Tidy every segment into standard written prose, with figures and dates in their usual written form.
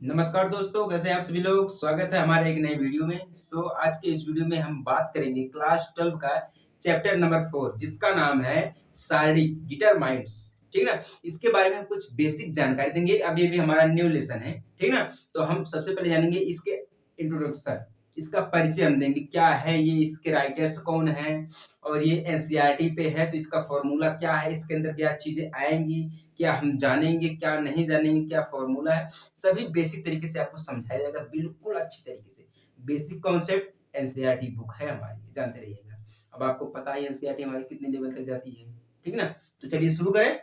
नमस्कार दोस्तों, कैसे हैं आप सभी लोग। स्वागत है हमारे एक नए वीडियो में। आज के इस वीडियो में हम बात करेंगे क्लास 12 का चैप्टर नंबर 4 जिसका नाम है शारीरिक डिटरमाइंट्स। ठीक ना। इसके बारे में हम कुछ बेसिक जानकारी देंगे। अभी अभी हमारा न्यू लेसन है, ठीक ना। तो हम सबसे पहले जानेंगे इसके इंट्रोडक्शन, इसका परिचय हम देंगे, क्या है ये, इसके राइटर्स कौन है, और ये एनसीईआरटी पे है तो इसका फॉर्मूला क्या है, इसके अंदर क्या चीजें आएंगी, क्या हम जानेंगे, क्या नहीं जानेंगे, क्या फॉर्मूला है, सभी बेसिक तरीके से आपको समझाया जाएगा, बिल्कुल अच्छी तरीके से। बेसिक कॉन्सेप्ट एनसीईआरटी बुक है हमारी, जानते रहिएगा। अब आपको पता है एनसीईआरटी हमारी कितने लेवल तक जाती है, ठीक ना। तो चलिए शुरू करें।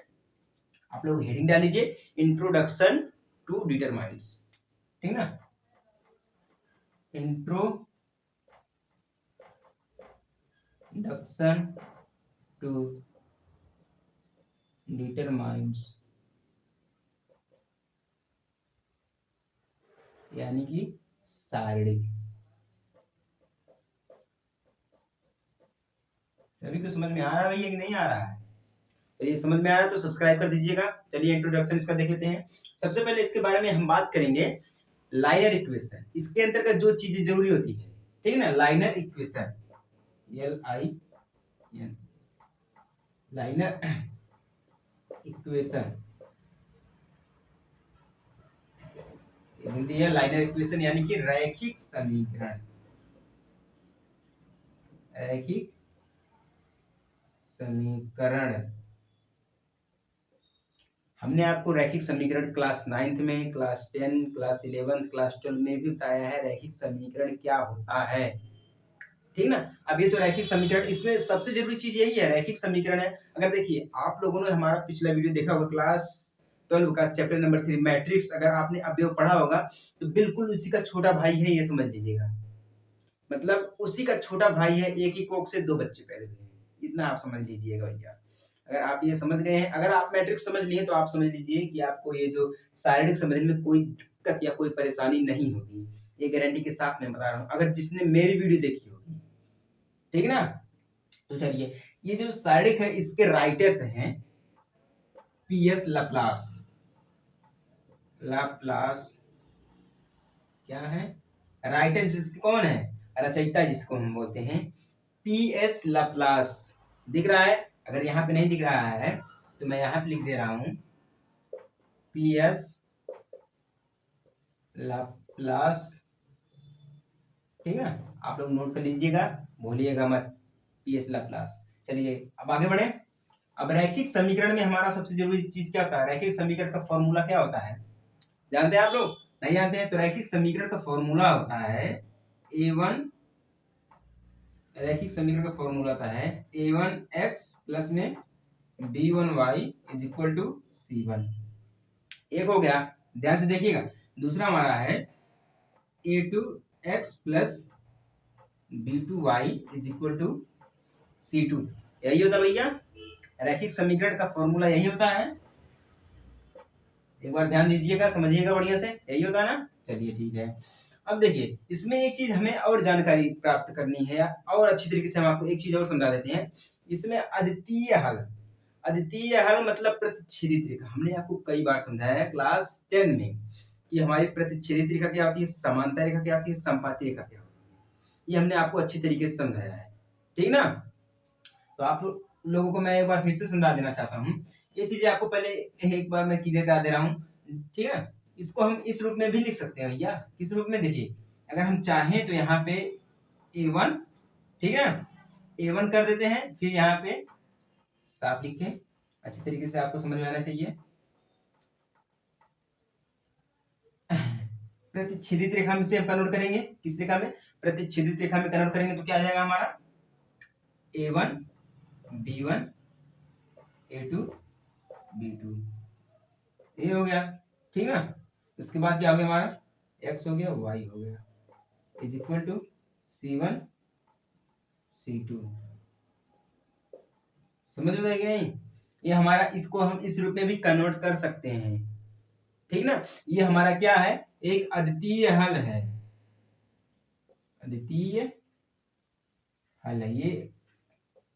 आप लोग हेडिंग डाल लीजिए, इंट्रोडक्शन टू डिटरमाइंट्स, ठीक ना। इंट्रोडक्शन टू डिटरमाइंट्स, यानी कि सारणिक। सभी को समझ में आ रहा है कि नहीं आ रहा है? चलिए, समझ में आ रहा है तो सब्सक्राइब कर दीजिएगा। चलिए इंट्रोडक्शन इसका देख लेते हैं। सबसे पहले इसके बारे में हम बात करेंगे लाइनर इक्वेशन। इसके अंतर्गत जो चीजें जरूरी होती है, ठीक है ना। Linear equation, LIN, linear equation Hindi है। लाइनर इक्वेशन यानी कि रैखिक समीकरण, रैखिक समीकरण। हमने आपको रैखिक समीकरण क्लास 9th में, क्लास 10, क्लास 11, क्लास 12 में भी बताया है रैखिक समीकरण क्या होता है, ठीक ना। अब ये तो रैखिक समीकरण, इसमें सबसे जरूरी चीज यही है, रैखिक समीकरण है। अगर देखिए, आप लोगों ने हमारा पिछला वीडियो देखा होगा, क्लास 12 का चैप्टर नंबर 3 मैट्रिक्स, अगर आपने अवयव पढ़ा होगा तो बिल्कुल उसी का छोटा भाई है, ये समझ लीजिएगा। मतलब उसी का छोटा भाई है, एक ही कोख से दो बच्चे पैदा हुए हैं, इतना आप समझ लीजिएगा भैया। अगर आप ये समझ गए हैं, अगर आप मैट्रिक्स समझ लिए तो आप समझ लीजिए कि आपको ये जो शारीरिक समझने में कोई दिक्कत या कोई परेशानी नहीं होगी, ये गारंटी के साथ मैं बता रहा हूँ, अगर जिसने मेरी वीडियो देखी होगी, ठीक ना। तो चलिए, ये जो शारीरिक है इसके राइटर्स हैं PS लाप्लास। लाप्लास क्या है? राइटर्स इसके कौन है? रचयिता जिसको हम बोलते हैं PS लाप्लास। दिख रहा है? अगर यहाँ पे नहीं दिख रहा है तो मैं यहाँ पे लिख दे रहा हूँ PS लाप्लास, ठीक है। आप लोग नोट कर लीजिएगा, भूलिएगा मत, PS लाप्लास। चलिए अब आगे बढ़े। अब रैखिक समीकरण में हमारा सबसे जरूरी चीज क्या होता है? रैखिक समीकरण का फॉर्मूला क्या होता है? जानते हैं आप लोग? नहीं जानते हैं तो रैखिक समीकरण का फॉर्मूला होता है A1, रैखिक समीकरण का फॉर्मूला होता है A1x प्लस में B1y is equal to C1। एक हो गया, ध्यान से देखिएगा। दूसरा हमारा है A2x plus B2y is equal to C2। यही होता भैया, रैखिक समीकरण का फॉर्मूला यही होता है। एक बार ध्यान दीजिएगा, समझिएगा बढ़िया से, यही होता है ना। चलिए ठीक है। अब देखिए, इसमें एक चीज हमें और जानकारी प्राप्त करनी है, और अच्छी तरीके से हम आपको एक चीज और समझा देते हैं। इसमें अद्वितीय हल, अद्वितीय हल मतलब प्रतिच्छेदित रेखा। हमने आपको कई बार समझाया है क्लास 10 में कि हमारी प्रतिच्छेदित रेखा क्या होती है, समांतर रेखा क्या होती है, संपाती रेखा क्या होती है। ये हमने आपको अच्छी तरीके से समझाया है, ठीक ना। तो आप लोगों को मैं एक बार फिर से समझा देना चाहता हूँ। ये चीजें आपको पहले एक बार मैं क्लियर करा दे रहा हूँ, ठीक है। इसको हम इस रूप में भी लिख सकते हैं भैया। किस रूप में? देखिए, अगर हम चाहें तो यहाँ पे A1, ठीक है, A1 कर देते हैं, फिर यहाँ पे साफ लिखें, अच्छी तरीके से आपको समझ में आना चाहिए। प्रतिच्छेदित रेखा में से हम कन्वर्ट करेंगे, किस रेखा में? प्रतिच्छेदित रेखा में कन्वर्ट करेंगे तो क्या आ जाएगा हमारा A1 B1 A2 B2, ये हो गया, ठीक ना। उसके बाद क्या हो गया हमारा, x हो गया, y हो गया, is equal to C1 C2। समझ में गए कि नहीं? ये हमारा, इसको हम इस रूप में भी कन्वर्ट कर सकते हैं, ठीक ना। ये हमारा क्या है, एक अद्वितीय हल है, अद्वितीय हल है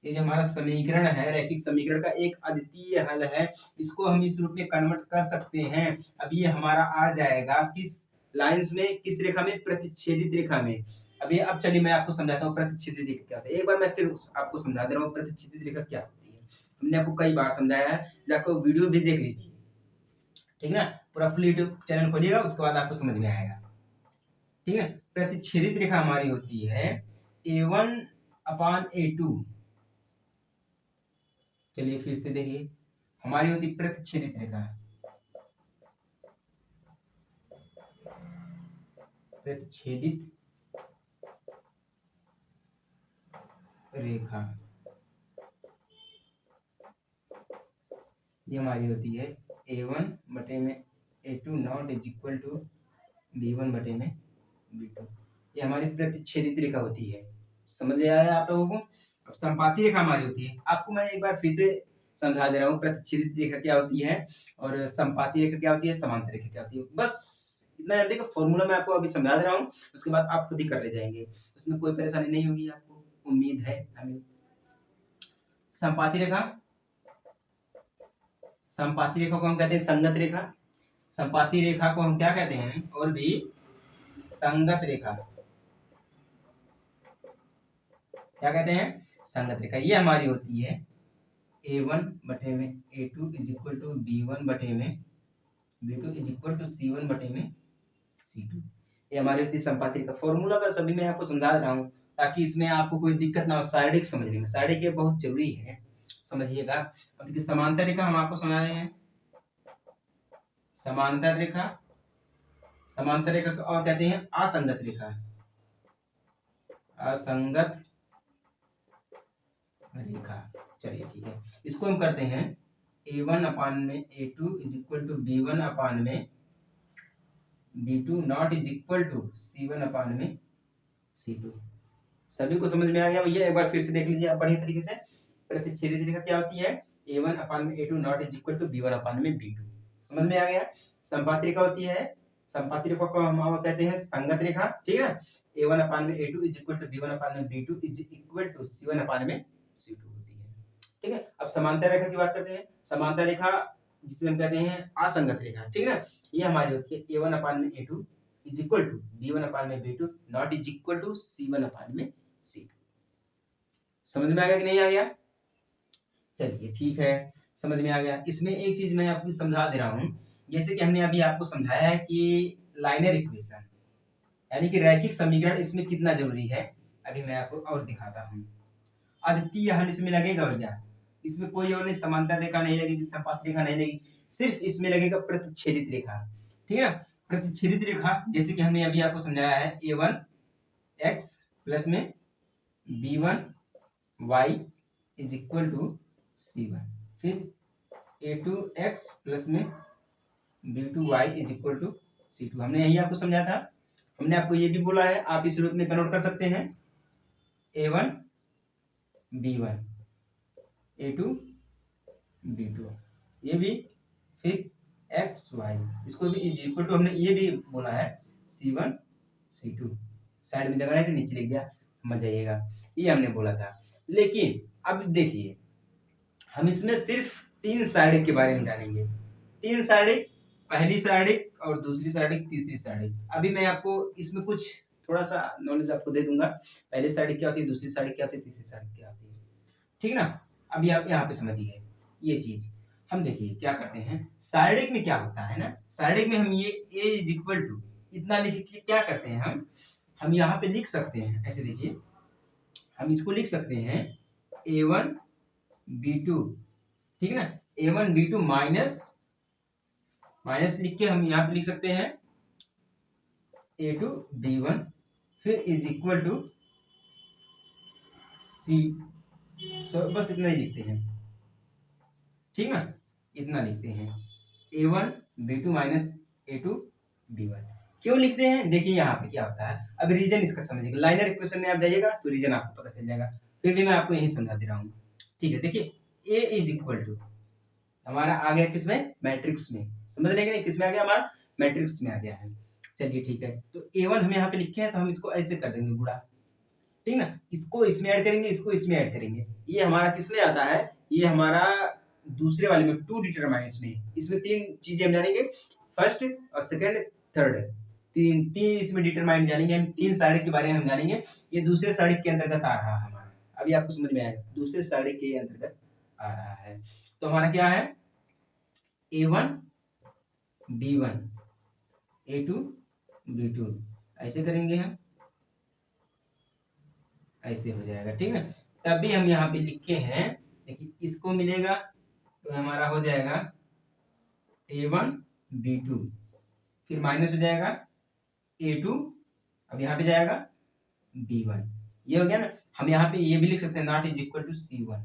ये जो हमारा समीकरण है, रैखिक समीकरण का एक अद्वितीय हल है। इसको हम इस रूप में कन्वर्ट कर सकते हैं। अब ये हमारा आ जाएगा किस लाइंस में, किस रेखा में, प्रतिच्छेदित रेखा में। अभी अब चलिए मैं आपको समझाता हूँ प्रतिच्छेदित रेखा क्या होता है। एक बार मैं फिर आपको समझा दे रहा हूँ प्रतिच्छेदित रेखा क्या होती है। हमने आपको कई बार समझाया है, जाकर वीडियो भी देख लीजिए, ठीक है ना। पूरा फुल यूट्यूब चैनल खोलिएगा, उसके बाद आपको समझ में आएगा, ठीक है। प्रतिच्छेदित रेखा हमारी होती है A1/A2। चलिए फिर से देखिए, हमारी होती प्रतिच्छेदित रेखा, प्रतिच्छेदित रेखा ये हमारी होती है A1/A2 not is equal to B1/B2। ये हमारी प्रतिच्छेदित रेखा होती है। समझ में आया आप लोगों को। अब संपाती रेखा हमारी होती है, आपको मैं एक बार फिर से समझा दे रहा हूँ प्रतिच्छेदित रेखा क्या होती है और संपाती रेखा क्या होती है, समांतर रेखा क्या होती है। बस इतना जल्दी का फॉर्मूला मैं आपको अभी समझा दे रहा हूँ, उसके बाद आप खुद ही कर ले जाएंगे, उसमें कोई परेशानी नहीं होगी आपको, उम्मीद है हमें। संपाती रेखा, संपाती रेखा को हम कहते हैं संगत रेखा। संपाती रेखा को हम क्या कहते हैं, और भी संगत रेखा, क्या कहते हैं, संगत रेखा। ये हमारी होती है A1/A2 is equal to B1/B2 is equal to C1/C2। ये हमारी होती है संपाती रेखा। फॉर्मूला बस अभी मैं आपको समझा रहा हूँ ताकि इसमें आपको कोई दिक्कत ना हो शारीरिक समझने में। शारीरिक ये बहुत जरूरी है, समझिएगा। अब देखिए समांतर रेखा हम आपको समझा रहे हैं, समांतर रेखा, समांतर रेखा को और कहते हैं असंगत रेखा, असंगत रेखा। चलिए ठीक है, इसको हम करते हैं A1/A2 is equal to B1/B2 not is equal to C1/C2। सभी को समझ में आ गया भैया? एक बार फिर से देख लीजिए आप बढ़िया तरीके से। प्रतिच्छेदित रेखा क्या होती है, A1/A2 not is equal to B1/B2। समझ में आ गया। संपाती रेखा होती है, संपाती रेखा को हम कहते हैं संगत रेखा, ठीक है। A1/A2 is equal to B1/B2 is equal to C1/C2 होती है, ठीक है। अब समांतर रेखा की बात करते हैं। समांतर रेखा जिसे हम कहते हैं असंगत रेखा, ठीक है ना। ये हमारी होती है A1/A2 is equal to B1/B2 not is equal to C1/C2। समझ में आ गया कि नहीं आ गया? चलिए ठीक है, समझ में आ गया। इसमें एक चीज मैं आपको समझा दे रहा हूँ, जैसे कि हमने अभी आपको समझाया है कि लाइनर इक्वेशन यानी कि रैखिक समीकरण इसमें कितना जरूरी है, अभी मैं आपको और दिखाता हूँ। अद्वितीय हल इसमें लगेगा भैया, इसमें कोई और नहीं, समांतर रेखा नहीं लगेगी, संपाती रेखा नहीं लगेगी, सिर्फ इसमें लगेगा प्रतिच्छेदित रेखा, ठीक है। प्रतिच्छेदित रेखा जैसे कि हमने अभी आपको समझाया है A1x प्लस में B1y is equal to C1, फिर A2x प्लस में B2y is equal to C2। हमने यही आपको समझा था। हमने आपको ये भी बोला है, आप इस रूप में कन्वर्ट कर सकते हैं A1 B1 A2 B2 ये भी, फिर एक्स वाई इसको भी इक्वल टू, हमने ये भी बोला है C1 C2। साइड में जगह नहीं थी, नीचे लिख दिया, समझ जाइएगा, ये हमने बोला था। लेकिन अब देखिए, हम इसमें सिर्फ 3 साइड के बारे में जानेंगे। 3 साइड, पहली साइड और दूसरी साइड, तीसरी साइड। अभी मैं आपको इसमें कुछ थोड़ा सा नॉलेज आपको दे दूंगा, पहली साइड क्या होती है, दूसरी साइड क्या होती है, तीसरी साइड क्या होती है, ठीक ना। अभी आप यहाँ पे समझिए ये चीज। हम देखिए क्या करते हैं, साइडिक में क्या होता है ना, साइडिक में हम ये a इज इक्वल टू इतना लिख के क्या करते हैं, हम यहाँ पे लिख सकते हैं ऐसे, देखिए हम इसको लिख सकते हैं A1 B2, ठीक है ना। A1 B2 माइनस माइनस लिख के हम यहाँ पे लिख सकते हैं A2 B1, फिर इज इक्वल टू C। बस इतना ही लिखते हैं, ठीक ना, इतना लिखते हैं A1 B2 minus A2 B1। क्यों लिखते हैं, देखिए यहाँ पे क्या होता है। अब रीजन इसका समझिएगा, लाइनर इक्वेशन में आप जाइएगा तो रीजन आपको पता चल जाएगा, फिर भी मैं आपको यही समझा दे रहा हूँ, ठीक है। देखिए A इज इक्वल टू हमारा आ गया किसमें, मैट्रिक्स में, समझ लेंगे नहीं, किसमें आ गया, हमारा मैट्रिक्स में आ गया है। चलिए ठीक है, तो A1 हम यहाँ पे लिखे हैं तो हम इसको ऐसे कर देंगे गुणा, ठीक ना, इसको इसमें ऐड करेंगे, इसको इसमें ऐड करेंगे। ये हमारा किसमें आता है, ये हमारा दूसरे वाले में टू डिटरमाइंस में। इसमें 3 चीजें हम जानेंगे, फर्स्ट और सेकंड थर्ड, तीन इसमें डिटरमाइन जानेंगे हम, 3 साइड के बारे में हम जानेंगे। ये दूसरे साइड के अंतर्गत आ रहा है हमारा, अभी आपको समझ में आएगा, दूसरे साइड के अंतर्गत आ रहा है। तो हमारा क्या है, A1 B1 A2 B2, ऐसे करेंगे हम, ऐसे हो जाएगा, ठीक है। तभी हम यहाँ पे लिखे हैं, देखिए इसको मिलेगा तो हमारा हो जाएगा A1 B2, फिर माइनस हो जाएगा A2, अब यहाँ पे जाएगा B1, ये हो गया ना। हम यहाँ पे ये भी लिख सकते हैं, not is equal to C1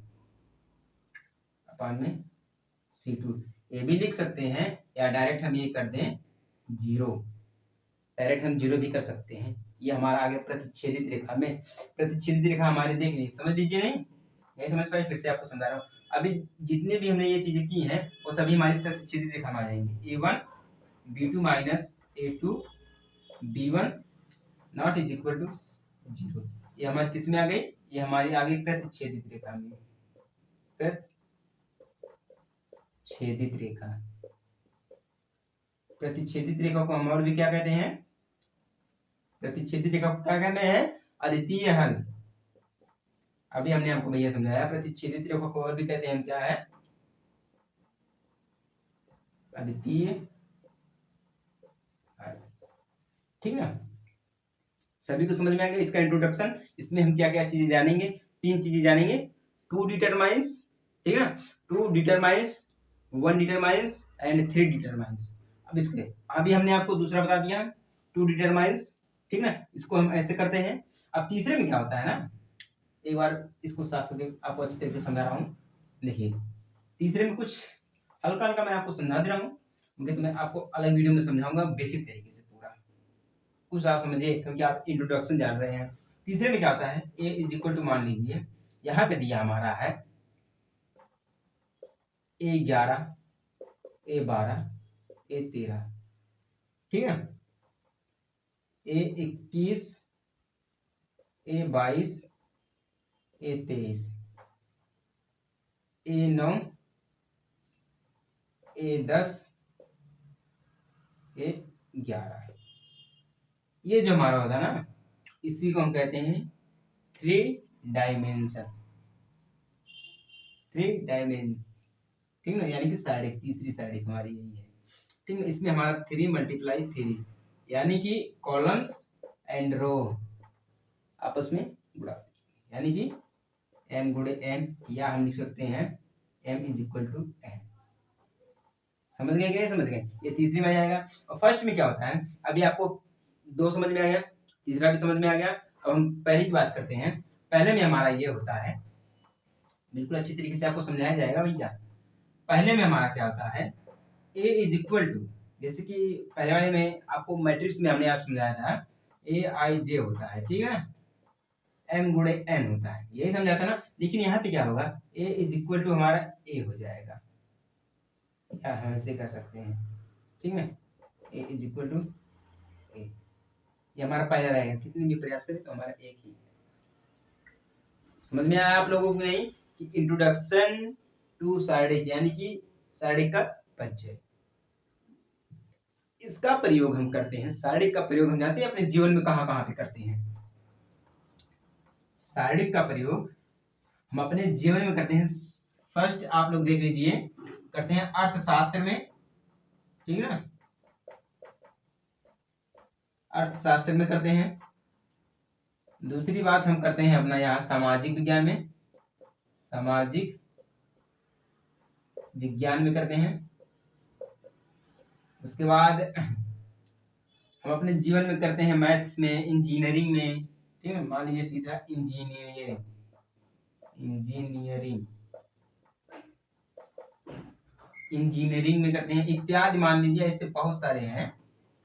upon में C2, ये भी लिख सकते हैं, या डायरेक्ट हम ये कर दें 0, डायरेक्ट हम 0 भी कर सकते हैं। ये हमारा आगे प्रतिच्छेदित रेखा में, प्रतिच्छेदित रेखा हमारी देख ली, समझ लीजिए, नहीं समझ पाए, फिर से आपको समझा रहा हूँ। अभी जितने भी हमने ये चीजें की हैं वो सभी हमारी प्रतिच्छेदित रेखा में आ जाएंगी। A1 B2 minus A2 B1 not is equal to 0, ये हमारी किस में आ गई, ये हमारी आ गई प्रतिच्छेदित रेखा में, प्रतिच्छेदित रेखा। प्रतिच्छेदित रेखा को हम और भी क्या कहते हैं, प्रतिच्छेदित रेखा को क्या कहते हैं, अद्वितीय हल। अभी हमने आपको भैया समझाया, प्रतिच्छेदित रेखा को और भी कहते हैं, क्या है, अद्वितीय हल, ठीक ना। सभी को समझ में आ गया इसका इंट्रोडक्शन। इसमें हम क्या क्या चीजें जानेंगे, 3 चीजें जानेंगे, 2 डिटरमाइंस, ठीक है ना, 2 डिटरमाइंस, 1 डिटरमाइंस एंड 3 डिटरमाइंस। अब इसके अभी हमने आपको दूसरा बता दिया 2 डिटरमाइंस, ठीक ना, इसको हम ऐसे करते हैं। अब तीसरे में क्या होता है ना, एक बार इसको साफ करके आपको अच्छी तरीके से समझा रहा हूँ। देखिए तीसरे में कुछ हल्का हल्का मैं आपको समझा दे रहा हूँ, तो मैं आपको अलग वीडियो में समझाऊंगा बेसिक तरीके से पूरा, कुछ आप समझिए, क्योंकि आप इंट्रोडक्शन जान रहे हैं। तीसरे में क्या होता है, A इज इक्वल टू, मान लीजिए यहाँ पे दिया हमारा है A11 A12 A13, ठीक है, A21 A22 A23 A9 A10 A11, ये जो हमारा होता है ना, इसी को हम कहते हैं 3 डायमेंशन, 3 डायमेंशन, ठीक ना, यानी कि साइड, तीसरी साइड हमारी यही है, ठीक है। इसमें हमारा 3 × 3, यानी कि कॉलम्स एंड रो आपस में गुणा, यानी कि m गुणे n, या हम लिख सकते हैं m is equal to n। समझ गए कि नहीं समझ गए, ये तीसरी में आ जाएगा। और फर्स्ट में क्या होता है, अभी आपको 2 समझ में आ गया, तीसरा भी समझ में आ गया। अब हम पहले की बात करते हैं। पहले में हमारा ये होता है, बिल्कुल अच्छी तरीके से आपको समझाया जाएगा भैया। पहले में हमारा क्या होता है, a इज इक्वल टू, जैसे कि पहले वाले में आपको मैट्रिक्स में हमने आप समझाया था aij होता है, ठीक है, m गुणे n होता है, यही समझा था ना। लेकिन यहाँ पे क्या होगा, a इज इक्वल टू हमारा a हो जाएगा, या हम ऐसे कर सकते हैं, ठीक है, a is equal to a, ये हमारा पहला रहेगा। कितने भी प्रयास करें तो हमारा एक ही। समझ में आया आप लोगों को नहीं, कि इंट्रोडक्शन टू साइडिक, यानी कि साइडिक का परिचय, इसका प्रयोग हम करते हैं। साइडिक का प्रयोग हम जानते हैं अपने जीवन में कहां कहां पे करते हैं। साइडिक का प्रयोग हम अपने जीवन में करते हैं। फर्स्ट आप लोग देख लीजिए, करते हैं अर्थशास्त्र में, ठीक है ना, अर्थशास्त्र में करते हैं। दूसरी बात हम करते हैं अपना यहाँ सामाजिक विज्ञान में, सामाजिक विज्ञान में करते हैं। उसके बाद हम अपने जीवन में करते हैं मैथ्स में, इंजीनियरिंग में, ठीक है, मान लीजिए तीसरा इंजीनियरिंग, इंजीनियरिंग में करते हैं इत्यादि, मान लीजिए ऐसे बहुत सारे हैं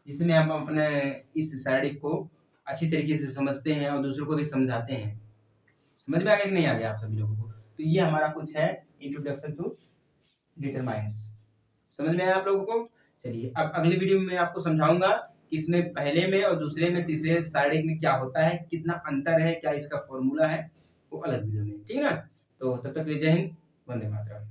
जिसमें हम अपने इस साइडिक को अच्छी तरीके से समझते हैं और दूसरों को भी समझाते हैं। समझ में आ गया कि नहीं आ गया आप सभी लोगों को? तो ये हमारा कुछ है इंट्रोडक्शन टू डिटरमाइंस। समझ में आया आप लोगों को? चलिए अब अगले वीडियो में मैं आपको समझाऊंगा कि इसमें पहले में और दूसरे में तीसरे साइडिक में क्या होता है, कितना अंतर है, क्या इसका फॉर्मूला है, वो अलग वीडियो में, ठीक है ना। तो तब तक के लिए जय हिंद, वंदे मातरम।